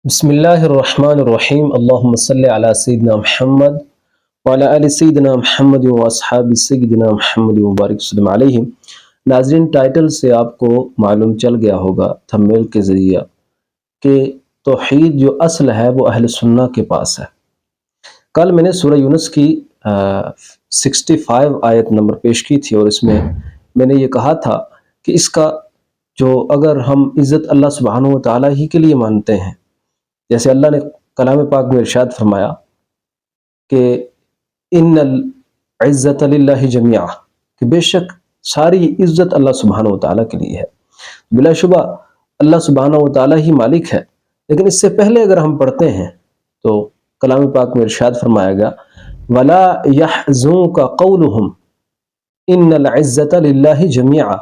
بسم اللہ الرحمن الرحیم اللہم صلی علی سیدنا محمد وعلی آل سیدنا محمد و اصحاب سیدنا محمد مبارک وسلم علیہ۔ ناظرین، ٹائٹل سے آپ کو معلوم چل گیا ہوگا تھمبنیل کے ذریعہ کہ توحید جو اصل ہے وہ اہل سنہ کے پاس ہے۔ کل میں نے سورہ یونس کی 65 آیت نمبر پیش کی تھی، اور اس میں نے یہ کہا تھا کہ اس کا جو اگر ہم عزت اللہ سبحانہ و تعالیٰ ہی کے لیے مانتے ہیں، جیسے اللہ نے کلام پاک میں ارشاد فرمایا کہ ان العزت للہ جمیعا، کہ بے شک ساری عزت اللہ سبحانہ و تعالیٰ کے لیے ہے۔ بلا شبہ اللہ سبحانہ و تعالیٰ ہی مالک ہے، لیکن اس سے پہلے اگر ہم پڑھتے ہیں تو کلام پاک میں ارشاد فرمایا گیا وَلَا يَحْزُنْكَ قَوْلُهُمْ إِنَّ الْعِزَّةَ لِلَّهِ جَمِيعًا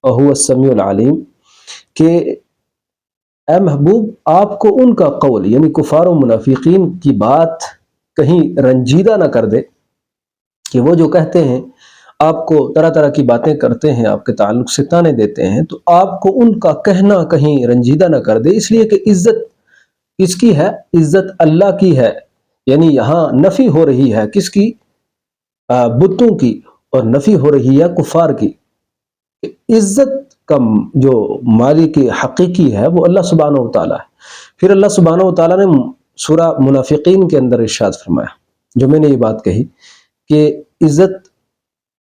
وَهُوَ السَّمِيعُ الْعَلِيمُ، کہ اے محبوب آپ کو ان کا قول یعنی کفار و منافقین کی بات کہیں رنجیدہ نہ کر دے، کہ وہ جو کہتے ہیں آپ کو طرح طرح کی باتیں کرتے ہیں، آپ کے تعلق سے تانے دیتے ہیں، تو آپ کو ان کا کہنا کہیں رنجیدہ نہ کر دے، اس لیے کہ عزت کس کی ہے؟ عزت اللہ کی ہے۔ یعنی یہاں نفی ہو رہی ہے کس کی؟ بتوں کی، اور نفی ہو رہی ہے کفار کی۔ عزت کا جو مالک حقیقی ہے وہ اللہ سبحانہ و تعالیٰ ہے۔ پھر اللہ سبحانہ و تعالیٰ نے سورہ منافقین کے اندر ارشاد فرمایا، جو میں نے یہ بات کہی کہ عزت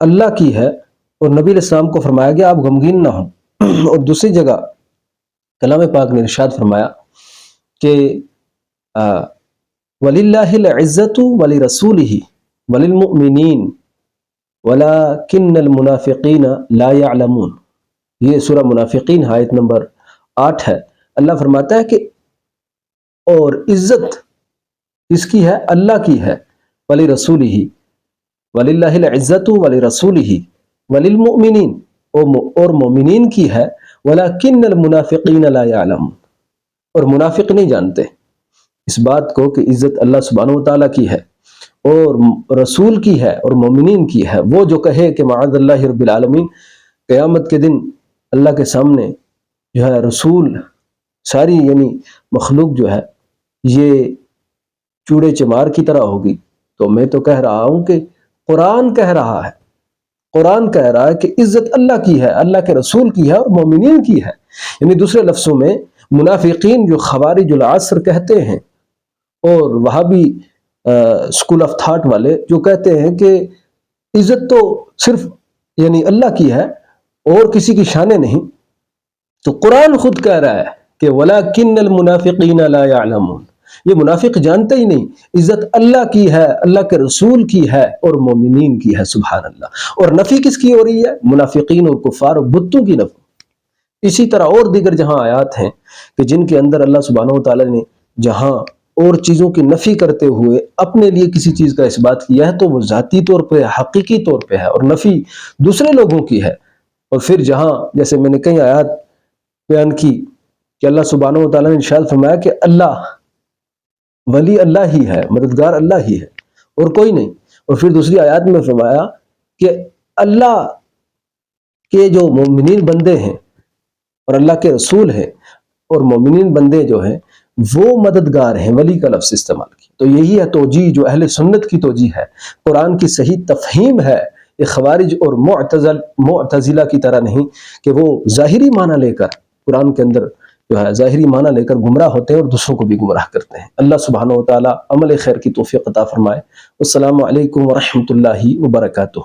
اللہ کی ہے، اور نبی علیہ السلام کو فرمایا گیا آپ غمگین نہ ہوں۔ اور دوسری جگہ کلام پاک نے ارشاد فرمایا کہ وَلِلَّهِ الْعِزَّةُ وَلِرَسُولِهِ وَلِلْمُؤْمِنِينَ وَلَكِنَّ الْمُنَافِقِينَ لَا يَعْلَمُونَ۔ یہ سورہ منافقین آیت نمبر 8 ہے۔ اللہ فرماتا ہے کہ اور عزت کس کی ہے؟ اللہ کی ہے۔ وَلِرَسُولِهِ وَلِلَّهِ الْعِزَّةُ وَلِرَسُولِهِ وَلِلْمُؤْمِنِينَ، اور مومنین کی ہے۔ وَلَكِنَّ الْمُنَافِقِينَ لَا يَعْلَمُونَ، اور منافق نہیں جانتے اس بات کو کہ عزت اللہ سبحانہ و تعالیٰ کی ہے اور رسول کی ہے اور مومنین کی ہے۔ وہ جو کہے کہ معاذ اللہ رب العالمین، قیامت کے دن اللہ کے سامنے جو ہے رسول ساری یعنی مخلوق جو ہے یہ چوڑے چمار کی طرح ہوگی، تو میں تو کہہ رہا ہوں کہ قرآن کہہ رہا ہے، قرآن کہہ رہا ہے کہ عزت اللہ کی ہے، اللہ کے رسول کی ہے اور مومنین کی ہے۔ یعنی دوسرے لفظوں میں منافقین جو خوارج العصر کہتے ہیں، اور وہابی اسکول آف تھاٹ والے جو کہتے ہیں کہ عزت تو صرف یعنی اللہ کی ہے اور کسی کی شان نہیں، تو قرآن خود کہہ رہا ہے کہ وَلَكِنَّ الْمُنَافِقِينَ لَا يَعْلَمُونَ، یہ منافق جانتے ہی نہیں، عزت اللہ کی ہے، اللہ کے رسول کی ہے اور مومنین کی ہے۔ سبحان اللہ۔ اور نفی کس کی ہو رہی ہے؟ منافقین اور کفار اور بتوں کی نفی۔ اسی طرح اور دیگر جہاں آیات ہیں کہ جن کے اندر اللہ سبحانہ و تعالیٰ نے جہاں اور چیزوں کی نفی کرتے ہوئے اپنے لیے کسی چیز کا اثبات کیا ہے تو وہ ذاتی طور پہ حقیقی طور پہ ہے، اور نفی دوسرے لوگوں کی ہے۔ اور پھر جہاں جیسے میں نے کئی آیات بیان کی کہ اللہ سبحانہ و تعالیٰ نے ارشاد فرمایا کہ اللہ ولی اللہ ہی ہے، مددگار اللہ ہی ہے اور کوئی نہیں، اور پھر دوسری آیات میں فرمایا کہ اللہ کے جو مومنین بندے ہیں اور اللہ کے رسول ہیں اور مومنین بندے جو ہیں وہ مددگار ہیں، ولی کا لفظ استعمال کی۔ تو یہی ہے توجیہ جو اہل سنت کی توجیہ ہے، قرآن کی صحیح تفہیم ہے۔ یہ خوارج اور معتزلہ کی طرح نہیں کہ وہ ظاہری معنی لے کر قرآن کے اندر جو ہے ظاہری معنی لے کر گمراہ ہوتے ہیں اور دوسروں کو بھی گمراہ کرتے ہیں۔ اللہ سبحانہ و تعالیٰ عمل خیر کی توفیق عطا فرمائے۔ السلام علیکم ورحمۃ اللہ وبرکاتہ۔